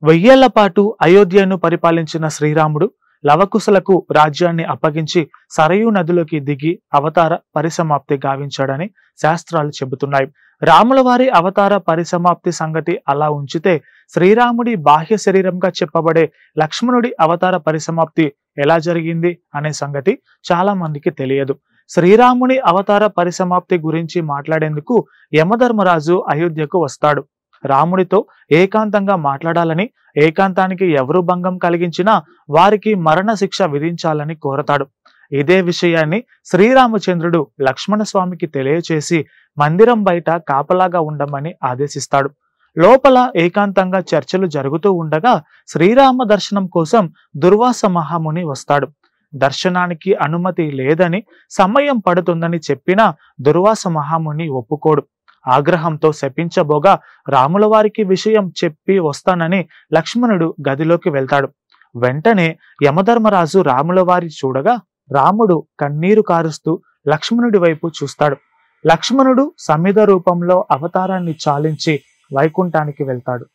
వెయ్యేళ్ల పాటు అయోధ్యను పరిపాలించిన శ్రీరాముడు లవకుశలకు రాజ్యాన్ని అప్పగించి సరయూ నదిలోకి దిగి అవతార పరిసమాప్తి గావించాడని శాస్త్రాలు చెబుతున్నాయి. రాముల వారి అవతార పరిసమాప్తి సంగతి అలా ఉంచితే, శ్రీరాముడి బాహ్య శరీరంగా చెప్పబడే లక్ష్మణుడి అవతార పరిసమాప్తి ఎలా జరిగింది అనే సంగతి చాలా మందికి తెలియదు. శ్రీరాముని అవతార పరిసమాప్తి గురించి మాట్లాడేందుకు యమధర్మరాజు అయోధ్యకు వస్తాడు. రాముడితో ఏకాంతంగా మాట్లాడాలని, ఏకాంతానికి ఎవరు భంగం కలిగించినా వారికి మరణ శిక్ష విధించాలని కోరతాడు. ఇదే విషయాన్ని శ్రీరామచంద్రుడు లక్ష్మణ స్వామికి తెలియచేసి మందిరం బయట కాపలాగా ఉండమని ఆదేశిస్తాడు. లోపల ఏకాంతంగా చర్చలు జరుగుతూ ఉండగా శ్రీరామ దర్శనం కోసం దుర్వాస మహాముని వస్తాడు. దర్శనానికి అనుమతి లేదని, సమయం పడుతుందని చెప్పినా దుర్వాస మహాముని ఒప్పుకోడు. ఆగ్రహంతో శపించబోగా రాముల వారికి విషయం చెప్పి వస్తానని లక్ష్మణుడు గదిలోకి వెళ్తాడు. వెంటనే యమధర్మరాజు రాముల వారి చూడగా రాముడు కన్నీరు కారుస్తూ లక్ష్మణుడి వైపు చూస్తాడు. లక్ష్మణుడు సమిధ రూపంలో అవతారాన్ని చాలించి వైకుంఠానికి వెళ్తాడు.